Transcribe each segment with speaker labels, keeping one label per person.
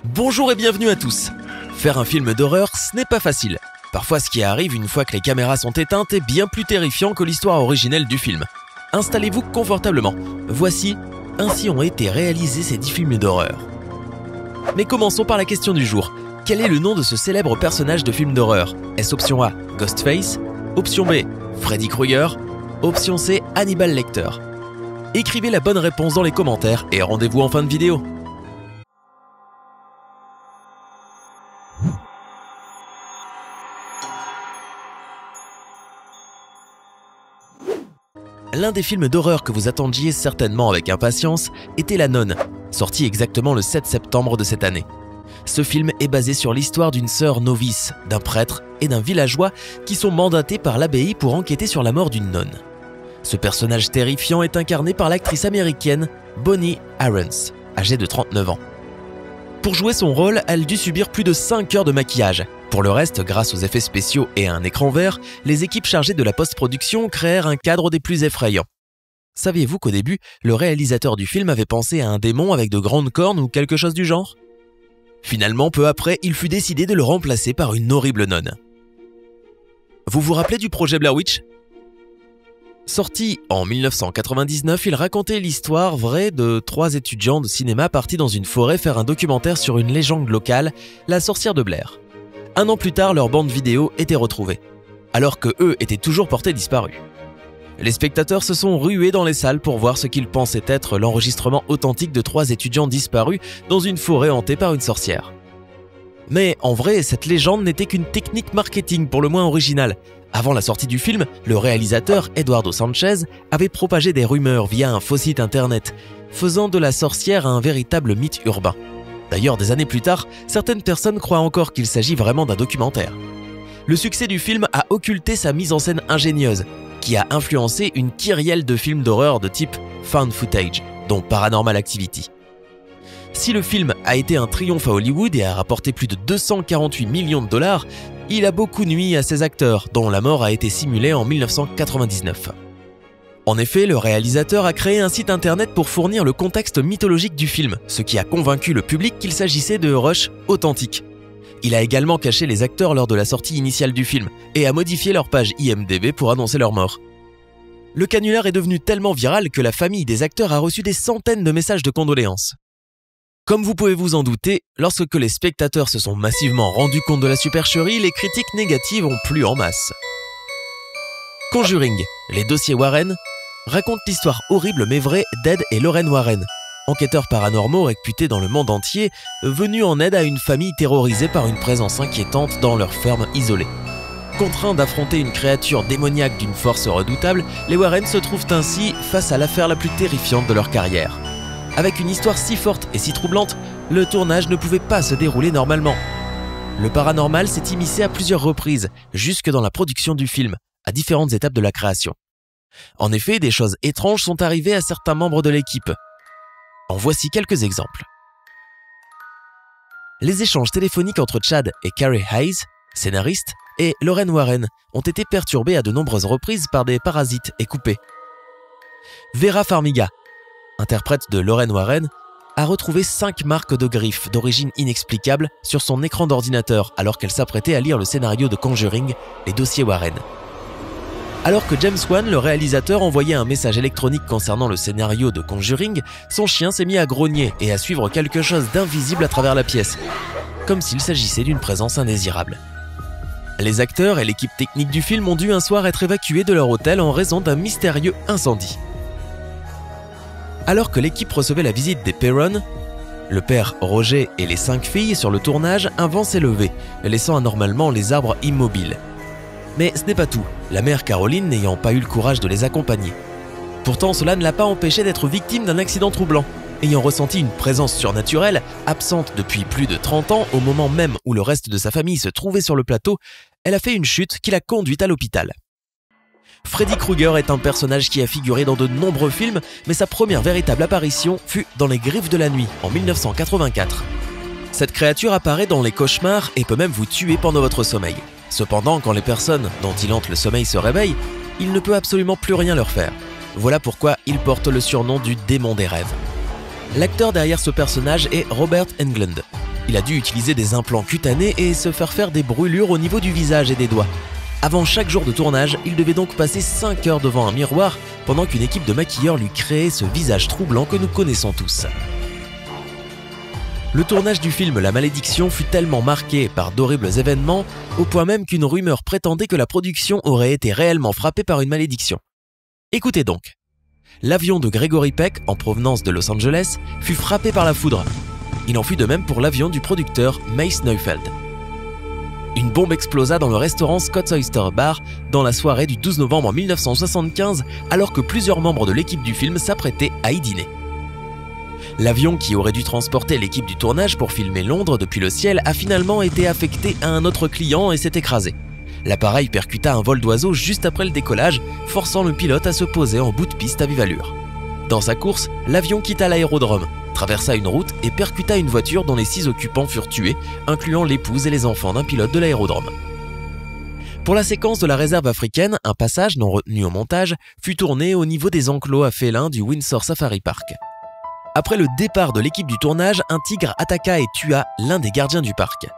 Speaker 1: Bonjour et bienvenue à tous. Faire un film d'horreur, ce n'est pas facile. Parfois, ce qui arrive une fois que les caméras sont éteintes est bien plus terrifiant que l'histoire originelle du film. Installez-vous confortablement. Voici, ainsi ont été réalisés ces 10 films d'horreur. Mais commençons par la question du jour. Quel est le nom de ce célèbre personnage de film d'horreur? Est-ce option A, Ghostface? Option B, Freddy Krueger? Option C, Hannibal Lecter? Écrivez la bonne réponse dans les commentaires et rendez-vous en fin de vidéo. L'un des films d'horreur que vous attendiez certainement avec impatience était La Nonne, sorti exactement le 7 septembre de cette année. Ce film est basé sur l'histoire d'une sœur novice, d'un prêtre et d'un villageois qui sont mandatés par l'abbaye pour enquêter sur la mort d'une nonne. Ce personnage terrifiant est incarné par l'actrice américaine Bonnie Aarons, âgée de 39 ans. Pour jouer son rôle, elle dut subir plus de 5 heures de maquillage. Pour le reste, grâce aux effets spéciaux et à un écran vert, les équipes chargées de la post-production créèrent un cadre des plus effrayants. Saviez-vous qu'au début, le réalisateur du film avait pensé à un démon avec de grandes cornes ou quelque chose du genre? Finalement, peu après, il fut décidé de le remplacer par une horrible nonne. Vous vous rappelez du projet Blair Witch? Sorti en 1999, il racontait l'histoire vraie de 3 étudiants de cinéma partis dans une forêt faire un documentaire sur une légende locale, la sorcière de Blair. 1 an plus tard, leur bande vidéo était retrouvée, alors que eux étaient toujours portés disparus. Les spectateurs se sont rués dans les salles pour voir ce qu'ils pensaient être l'enregistrement authentique de 3 étudiants disparus dans une forêt hantée par une sorcière. Mais en vrai, cette légende n'était qu'une technique marketing pour le moins originale. Avant la sortie du film, le réalisateur Eduardo Sanchez avait propagé des rumeurs via un faux site internet, faisant de la sorcière un véritable mythe urbain. D'ailleurs, des années plus tard, certaines personnes croient encore qu'il s'agit vraiment d'un documentaire. Le succès du film a occulté sa mise en scène ingénieuse, qui a influencé une kyrielle de films d'horreur de type found footage, dont Paranormal Activity. Si le film a été un triomphe à Hollywood et a rapporté plus de 248 millions de dollars, il a beaucoup nui à ses acteurs, dont la mort a été simulée en 1999. En effet, le réalisateur a créé un site internet pour fournir le contexte mythologique du film, ce qui a convaincu le public qu'il s'agissait de rushs authentiques. Il a également caché les acteurs lors de la sortie initiale du film et a modifié leur page IMDb pour annoncer leur mort. Le canular est devenu tellement viral que la famille des acteurs a reçu des centaines de messages de condoléances. Comme vous pouvez vous en douter, lorsque les spectateurs se sont massivement rendus compte de la supercherie, les critiques négatives ont plu en masse. Conjuring, les dossiers Warren, raconte l'histoire horrible mais vraie d'Ed et Lorraine Warren, enquêteurs paranormaux réputés dans le monde entier, venus en aide à une famille terrorisée par une présence inquiétante dans leur ferme isolée. Contraints d'affronter une créature démoniaque d'une force redoutable, les Warren se trouvent ainsi face à l'affaire la plus terrifiante de leur carrière. Avec une histoire si forte et si troublante, le tournage ne pouvait pas se dérouler normalement. Le paranormal s'est immiscé à plusieurs reprises, jusque dans la production du film, à différentes étapes de la création. En effet, des choses étranges sont arrivées à certains membres de l'équipe. En voici quelques exemples. Les échanges téléphoniques entre Chad et Carrie Hayes, scénaristes, et Lorraine Warren ont été perturbés à de nombreuses reprises par des parasites et coupés. Vera Farmiga, interprète de Lorraine Warren, a retrouvé 5 marques de griffes d'origine inexplicable sur son écran d'ordinateur alors qu'elle s'apprêtait à lire le scénario de Conjuring, les dossiers Warren. Alors que James Wan, le réalisateur, envoyait un message électronique concernant le scénario de Conjuring, son chien s'est mis à grogner et à suivre quelque chose d'invisible à travers la pièce, comme s'il s'agissait d'une présence indésirable. Les acteurs et l'équipe technique du film ont dû un soir être évacués de leur hôtel en raison d'un mystérieux incendie. Alors que l'équipe recevait la visite des Perron, le père Roger et les 5 filles sur le tournage, un vent s'est levé, laissant anormalement les arbres immobiles. Mais ce n'est pas tout, la mère Caroline n'ayant pas eu le courage de les accompagner. Pourtant, cela ne l'a pas empêchée d'être victime d'un accident troublant. Ayant ressenti une présence surnaturelle, absente depuis plus de 30 ans au moment même où le reste de sa famille se trouvait sur le plateau, elle a fait une chute qui l'a conduite à l'hôpital. Freddy Krueger est un personnage qui a figuré dans de nombreux films, mais sa première véritable apparition fut dans Les Griffes de la Nuit en 1984. Cette créature apparaît dans les cauchemars et peut même vous tuer pendant votre sommeil. Cependant, quand les personnes dont il hante le sommeil se réveillent, il ne peut absolument plus rien leur faire. Voilà pourquoi il porte le surnom du démon des rêves. L'acteur derrière ce personnage est Robert Englund. Il a dû utiliser des implants cutanés et se faire des brûlures au niveau du visage et des doigts. Avant chaque jour de tournage, il devait donc passer 5 heures devant un miroir pendant qu'une équipe de maquilleurs lui créait ce visage troublant que nous connaissons tous. Le tournage du film La Malédiction fut tellement marqué par d'horribles événements, au point même qu'une rumeur prétendait que la production aurait été réellement frappée par une malédiction. Écoutez donc. L'avion de Gregory Peck, en provenance de Los Angeles, fut frappé par la foudre. Il en fut de même pour l'avion du producteur Mace Neufeld. Une bombe explosa dans le restaurant Scott's Oyster Bar dans la soirée du 12 novembre 1975, alors que plusieurs membres de l'équipe du film s'apprêtaient à y dîner. L'avion qui aurait dû transporter l'équipe du tournage pour filmer Londres depuis le ciel a finalement été affecté à un autre client et s'est écrasé. L'appareil percuta un vol d'oiseau juste après le décollage, forçant le pilote à se poser en bout de piste à vive allure. Dans sa course, l'avion quitta l'aérodrome, traversa une route et percuta une voiture dont les 6 occupants furent tués, incluant l'épouse et les enfants d'un pilote de l'aérodrome. Pour la séquence de la réserve africaine, un passage non retenu au montage fut tourné au niveau des enclos à félins du Windsor Safari Park. Après le départ de l'équipe du tournage, un tigre attaqua et tua l'un des gardiens du parc.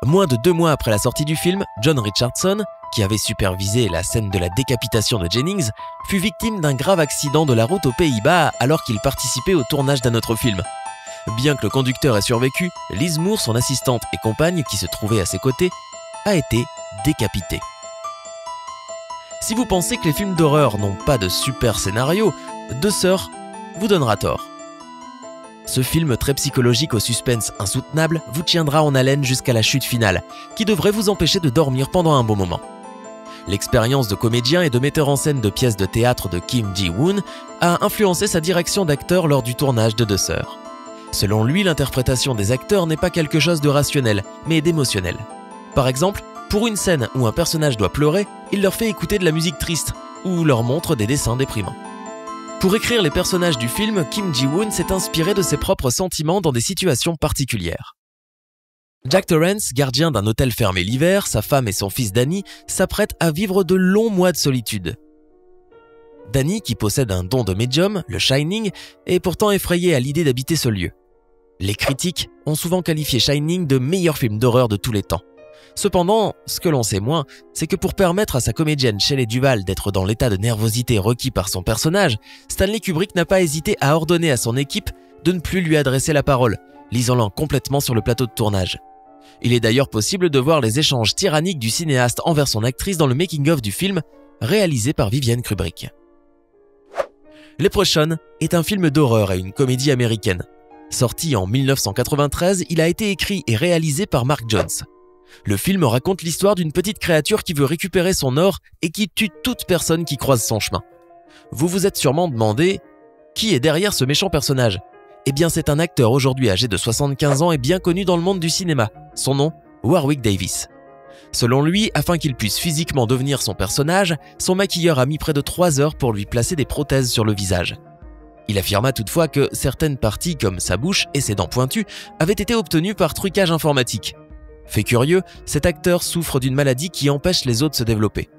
Speaker 1: Moins de 2 mois après la sortie du film, John Richardson, qui avait supervisé la scène de la décapitation de Jennings, fut victime d'un grave accident de la route aux Pays-Bas alors qu'il participait au tournage d'un autre film. Bien que le conducteur ait survécu, Liz Moore, son assistante et compagne qui se trouvait à ses côtés, a été décapitée. Si vous pensez que les films d'horreur n'ont pas de super scénario, Deux Sœurs vous donnera tort. Ce film très psychologique au suspense insoutenable vous tiendra en haleine jusqu'à la chute finale, qui devrait vous empêcher de dormir pendant un bon moment. L'expérience de comédien et de metteur en scène de pièces de théâtre de Kim Ji-woon a influencé sa direction d'acteur lors du tournage de Deux Sœurs. Selon lui, l'interprétation des acteurs n'est pas quelque chose de rationnel, mais d'émotionnel. Par exemple, pour une scène où un personnage doit pleurer, il leur fait écouter de la musique triste, ou leur montre des dessins déprimants. Pour écrire les personnages du film, Kim Ji-woon s'est inspiré de ses propres sentiments dans des situations particulières. Jack Torrance, gardien d'un hôtel fermé l'hiver, sa femme et son fils Danny s'apprêtent à vivre de longs mois de solitude. Danny, qui possède un don de médium, le Shining, est pourtant effrayé à l'idée d'habiter ce lieu. Les critiques ont souvent qualifié Shining de meilleur film d'horreur de tous les temps. Cependant, ce que l'on sait moins, c'est que pour permettre à sa comédienne Shelley Duvall d'être dans l'état de nervosité requis par son personnage, Stanley Kubrick n'a pas hésité à ordonner à son équipe de ne plus lui adresser la parole, l'isolant complètement sur le plateau de tournage. Il est d'ailleurs possible de voir les échanges tyranniques du cinéaste envers son actrice dans le making-of du film, réalisé par Vivienne Kubrick. Leprechaun est un film d'horreur et une comédie américaine. Sorti en 1993, il a été écrit et réalisé par Mark Jones. Le film raconte l'histoire d'une petite créature qui veut récupérer son or et qui tue toute personne qui croise son chemin. Vous vous êtes sûrement demandé qui est derrière ce méchant personnage. Eh bien, c'est un acteur aujourd'hui âgé de 75 ans et bien connu dans le monde du cinéma. Son nom, Warwick Davis. Selon lui, afin qu'il puisse physiquement devenir son personnage, son maquilleur a mis près de 3 heures pour lui placer des prothèses sur le visage. Il affirma toutefois que certaines parties, comme sa bouche et ses dents pointues, avaient été obtenues par trucage informatique. Fait curieux, cet acteur souffre d'une maladie qui empêche les os de se développer.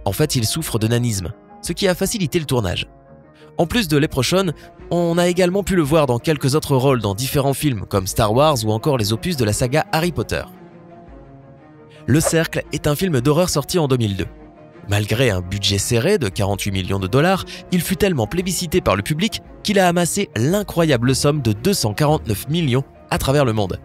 Speaker 1: En fait, il souffre de nanisme, ce qui a facilité le tournage. En plus de Leprechaun, on a également pu le voir dans quelques autres rôles dans différents films comme Star Wars ou encore les opus de la saga Harry Potter. Le Cercle est un film d'horreur sorti en 2002. Malgré un budget serré de 48 millions de dollars, il fut tellement plébiscité par le public qu'il a amassé l'incroyable somme de 249 millions à travers le monde.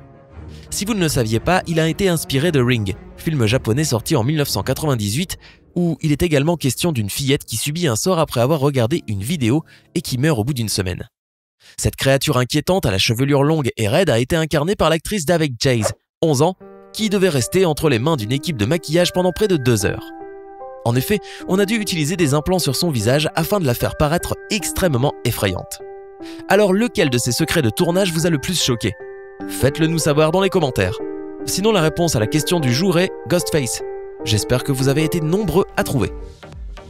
Speaker 1: Si vous ne le saviez pas, il a été inspiré de Ring, film japonais sorti en 1998, où il est également question d'une fillette qui subit un sort après avoir regardé une vidéo et qui meurt au bout d'une semaine. Cette créature inquiétante à la chevelure longue et raide a été incarnée par l'actrice Daveigh Chase, 11 ans, qui devait rester entre les mains d'une équipe de maquillage pendant près de 2 heures. En effet, on a dû utiliser des implants sur son visage afin de la faire paraître extrêmement effrayante. Alors lequel de ces secrets de tournage vous a le plus choqué ? Faites-le nous savoir dans les commentaires. Sinon, la réponse à la question du jour est Ghostface. J'espère que vous avez été nombreux à trouver.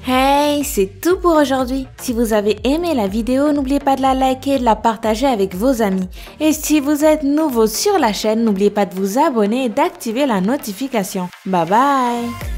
Speaker 2: Hey, c'est tout pour aujourd'hui. Si vous avez aimé la vidéo, n'oubliez pas de la liker et de la partager avec vos amis. Et si vous êtes nouveau sur la chaîne, n'oubliez pas de vous abonner et d'activer la notification. Bye bye!